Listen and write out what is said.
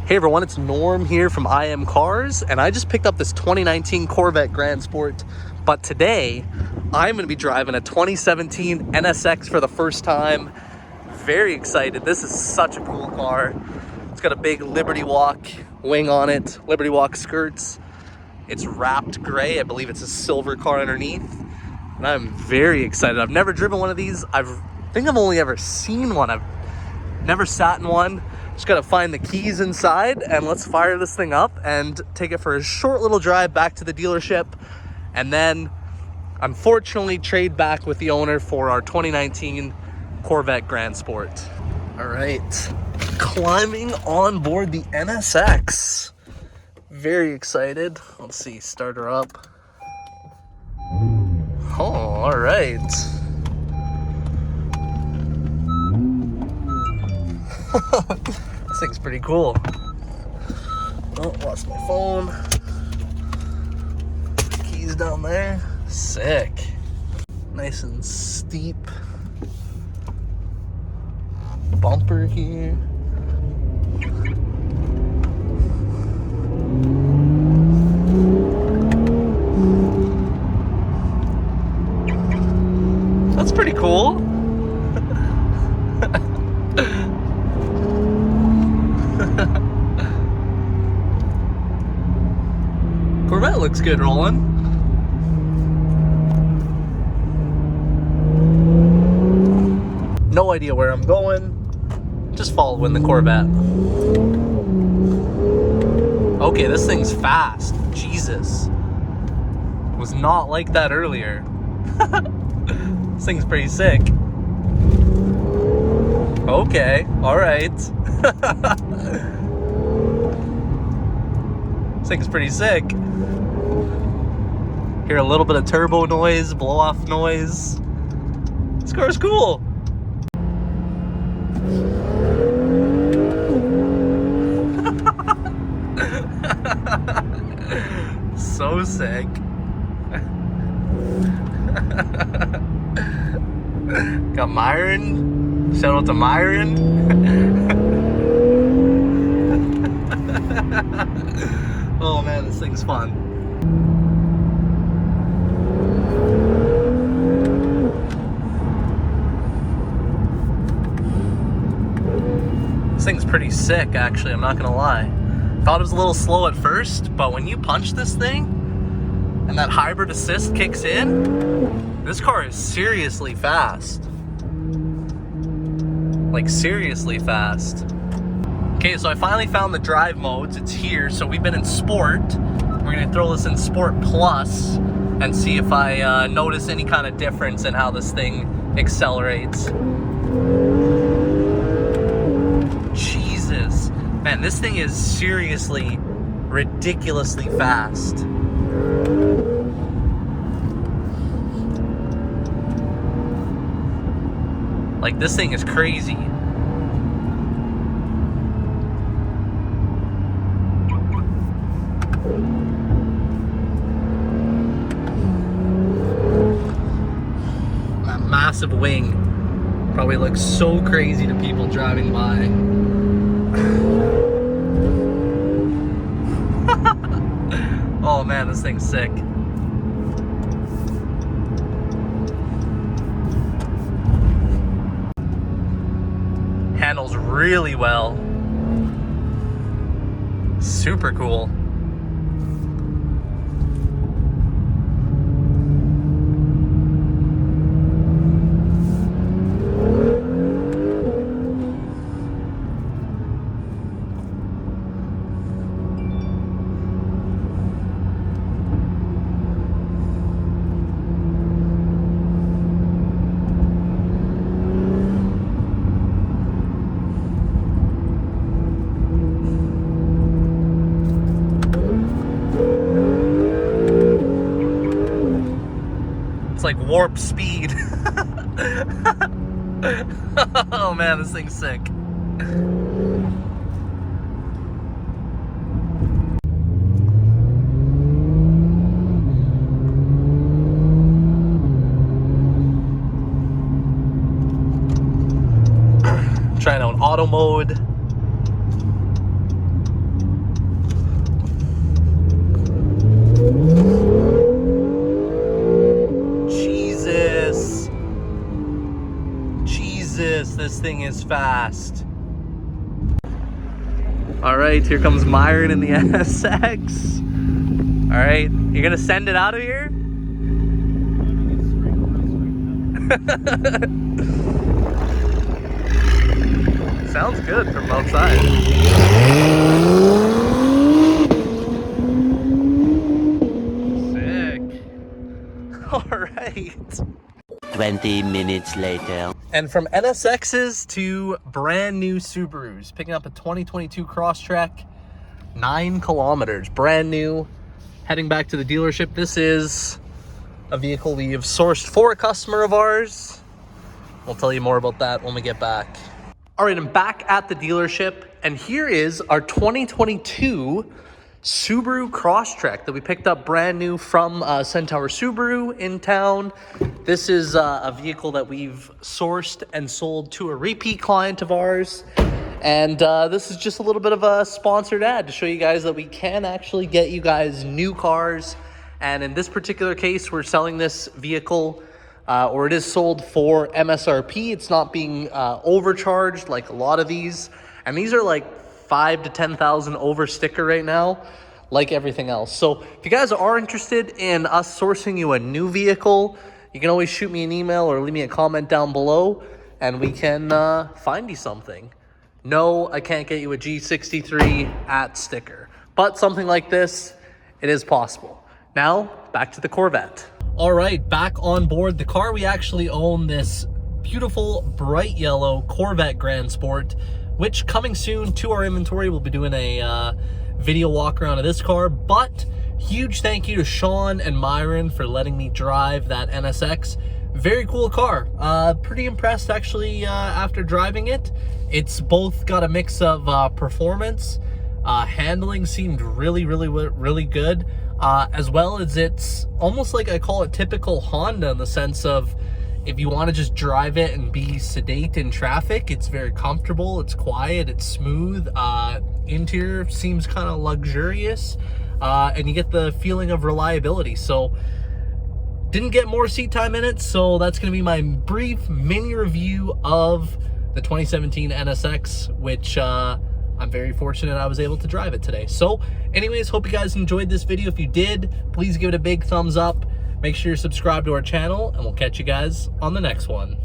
Hey everyone, it's Norm here from IMCARS, and I just picked up this 2019 Corvette Grand Sport, but today I'm going to be driving a 2017 NSX for the first time. Very excited. This is such a cool car. It's got a big Liberty Walk wing on it, Liberty Walk skirts. It's wrapped gray. I believe it's a silver car underneath, and I'm very excited. I've never driven one of these. I think I've only ever seen one. I've never sat in one. Just gotta find the keys inside, and let's fire this thing up and take it for a short little drive back to the dealership, and then unfortunately trade back with the owner for our 2019 Corvette Grand Sport. All right, climbing on board the NSX. Very excited. Let's see, start her up. Oh, all right. This thing's pretty cool. Oh, lost my phone. Keys down there. Sick. Nice and steep. Bumper here. That's pretty cool. Corvette looks good rolling. No idea where I'm going. Just following the Corvette. Okay, this thing's fast. Jesus. It was not like that earlier. This thing's pretty sick. Okay, alright. This thing's pretty sick. Hear a little bit of turbo noise, blow off noise. This car's cool. So sick. Got Myron. Shout out to Myron. Oh man, this thing's fun. This thing's pretty sick, actually, I'm not gonna lie. Thought it was a little slow at first, but when you punch this thing and that hybrid assist kicks in, this car is seriously fast. Like, seriously fast. Okay, so I finally found the drive modes. It's here. So we've been in Sport. We're gonna throw this in Sport Plus and see if I notice any kind of difference in how this thing accelerates. Jesus. Man, this thing is seriously ridiculously fast. Like, this thing is crazy. That massive wing probably looks so crazy to people driving by. Oh man, this thing's sick. Handles really well. Super cool. Like warp speed. Oh man, this thing's sick. Trying out auto mode. All right, here comes Myron in the NSX. All right, you're gonna send it out of here? Sounds good from outside. Sick. All right. 20 minutes later. And from NSXs to brand new Subarus, picking up a 2022 Crosstrek, 9 kilometers, brand new, heading back to the dealership. This is a vehicle we have sourced for a customer of ours. We'll tell you more about that when we get back. All right, I'm back at the dealership, and here is our 2022 Subaru Crosstrek that we picked up brand new from Centaur Subaru in town. This is a vehicle that we've sourced and sold to a repeat client of ours. And this is just a little bit of a sponsored ad to show you guys that we can actually get you guys new cars. And in this particular case, we're selling this vehicle, or it is sold for MSRP. It's not being overcharged like a lot of these. And these are like 5,000 to 10,000 over sticker right now, like everything else. So if you guys are interested in us sourcing you a new vehicle, you can always shoot me an email or leave me a comment down below, and we can find you something. No, I can't get you a G63 at sticker, but something like this, it is possible. Now, back to the Corvette. All right, back on board the car. We actually own this beautiful bright yellow Corvette Grand Sport, which coming soon to our inventory. We'll be doing a video walk around of this car, but huge thank you to Sean and Myron for letting me drive that NSX. Very cool car. Pretty impressed actually after driving it. It's both got a mix of performance, handling seemed really good, as well as it's almost like I call it typical Honda in the sense of if you want to just drive it and be sedate in traffic, it's very comfortable, it's quiet, it's smooth. Interior seems kind of luxurious, and you get the feeling of reliability. So didn't get more seat time in it, so that's going to be my brief mini review of the 2017 NSX, which I'm very fortunate I was able to drive it today. So anyways, hope you guys enjoyed this video. If you did, please give it a big thumbs up. Make sure you're subscribed to our channel, and we'll catch you guys on the next one.